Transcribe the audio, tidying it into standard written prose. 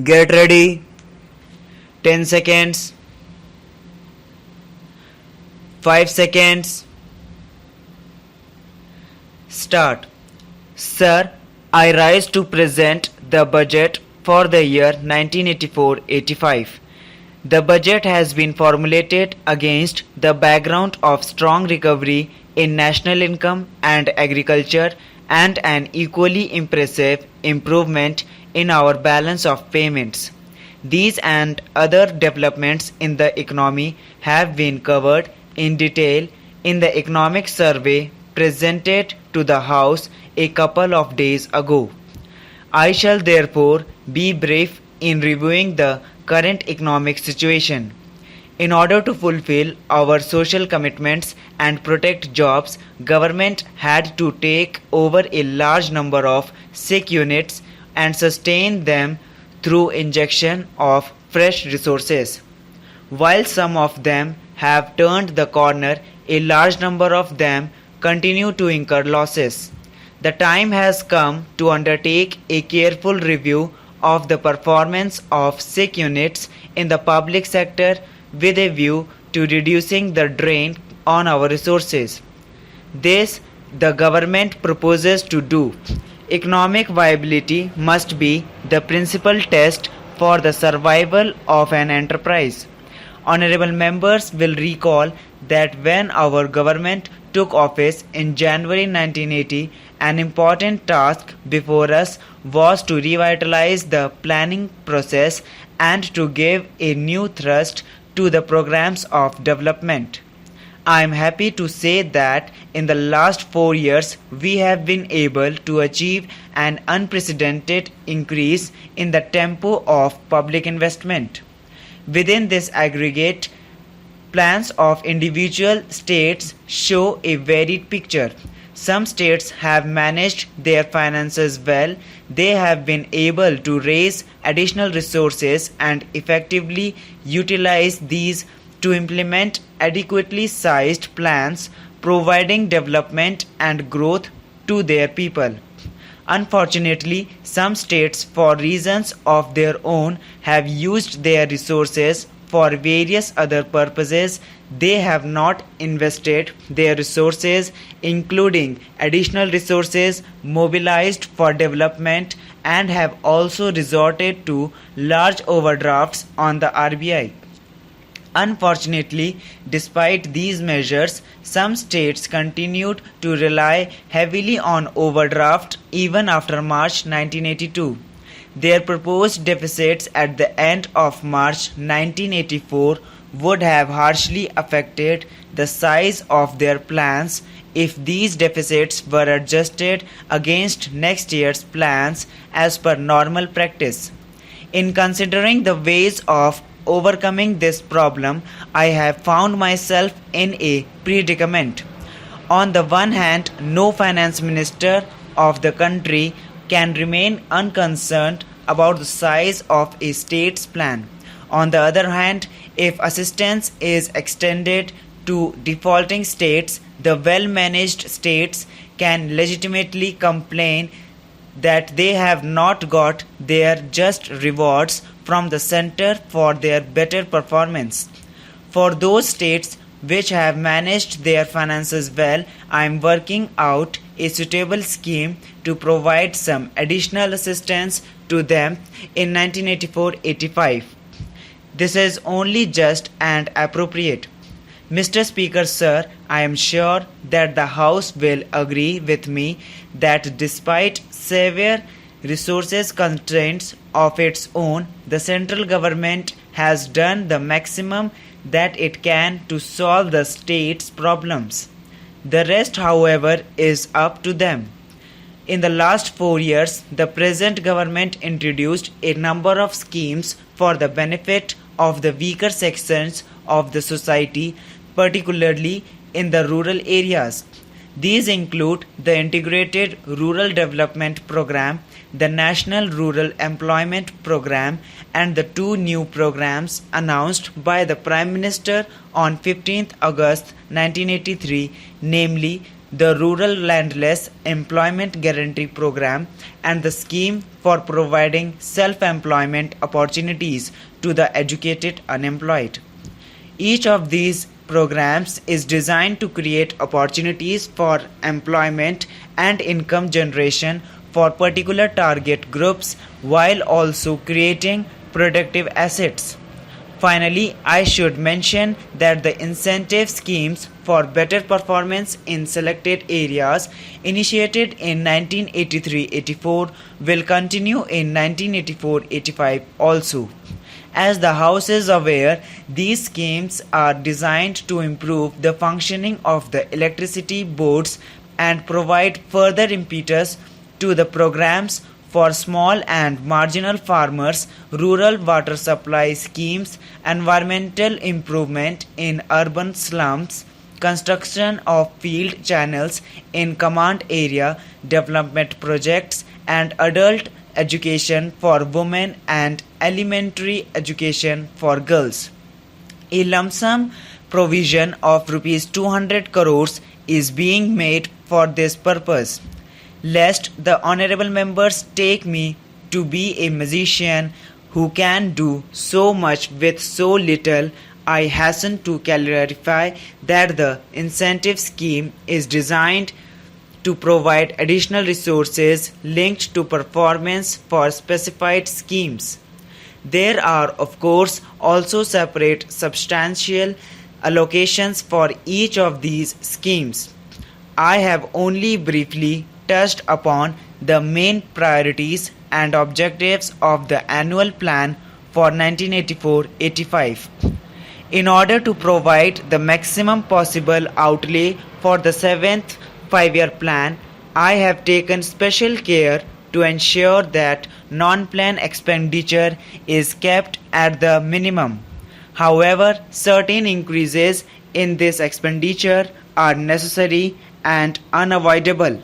Get ready. 10 seconds. 5 seconds. Start. Sir, I rise to present the budget for the year 1984-85. The budget has been formulated against the background of strong recovery in national income and agriculture and an equally impressive improvement in our balance of payments. These and other developments in the economy have been covered in detail in the economic survey presented to the House a couple of days ago. I shall therefore be brief in reviewing the current economic situation. In order to fulfill our social commitments and protect jobs, government had to take over a large number of sick units and sustain them through injection of fresh resources. While some of them have turned the corner, a large number of them continue to incur losses. The time has come to undertake a careful review of the performance of sick units in the public sector with a view to reducing the drain on our resources. This the government proposes to do. Economic viability must be the principal test for the survival of an enterprise. Honorable members will recall that when our government took office in January 1980, an important task before us was to revitalize the planning process and to give a new thrust to the programs of development. I am happy to say that in the last 4 years we have been able to achieve an unprecedented increase in the tempo of public investment. Within this aggregate, plans of individual states show a varied picture. Some states have managed their finances well. They have been able to raise additional resources and effectively utilize these to implement adequately sized plans, providing development and growth to their people. Unfortunately, some states, for reasons of their own, have used their resources for various other purposes. They have not invested their resources, including additional resources mobilized for development, and have also resorted to large overdrafts on the RBI. Unfortunately, despite these measures, some states continued to rely heavily on overdraft even after March 1982. Their proposed deficits at the end of March 1984 would have harshly affected the size of their plans if these deficits were adjusted against next year's plans as per normal practice. In considering the ways of overcoming this problem, I have found myself in a predicament. On the one hand, no finance minister of the country can remain unconcerned about the size of a state's plan. On the other hand, if assistance is extended to defaulting states, the well-managed states can legitimately complain that they have not got their just rewards from the center for their better performance. For those states which have managed their finances well, I am working out a suitable scheme to provide some additional assistance to them in 1984-85. This is only just and appropriate. Mr. Speaker, sir, I am sure that the House will agree with me that despite severe resources constraints of its own, the central government has done the maximum that it can to solve the state's problems. The rest, however, is up to them. In the last 4 years, the present government introduced a number of schemes for the benefit of the weaker sections of the society, particularly in the rural areas. These include the Integrated Rural Development Program, the National Rural Employment Program, and the 2 new programs announced by the Prime Minister on 15th August 1983, namely the Rural Landless Employment Guarantee Program, and the scheme for providing self-employment opportunities to the educated unemployed. Each of these programs is designed to create opportunities for employment and income generation for particular target groups while also creating productive assets. Finally, I should mention that the incentive schemes for better performance in selected areas initiated in 1983-84 will continue in 1984-85 also. As the House is aware, these schemes are designed to improve the functioning of the electricity boards and provide further impetus to the programs for small and marginal farmers, rural water supply schemes, environmental improvement in urban slums, construction of field channels in command area development projects, and adult education for women and elementary education for girls. A lump sum provision of rupees 200 crores is being made for this purpose. Lest the honorable members take me to be a magician who can do so much with so little, I hasten to clarify that the incentive scheme is designed to provide additional resources linked to performance for specified schemes. There are, of course, also separate substantial allocations for each of these schemes. I have only briefly touched upon the main priorities and objectives of the annual plan for 1984-85. In order to provide the maximum possible outlay for the 7th 5-year plan, I have taken special care to ensure that non-plan expenditure is kept at the minimum. However, certain increases in this expenditure are necessary and unavoidable.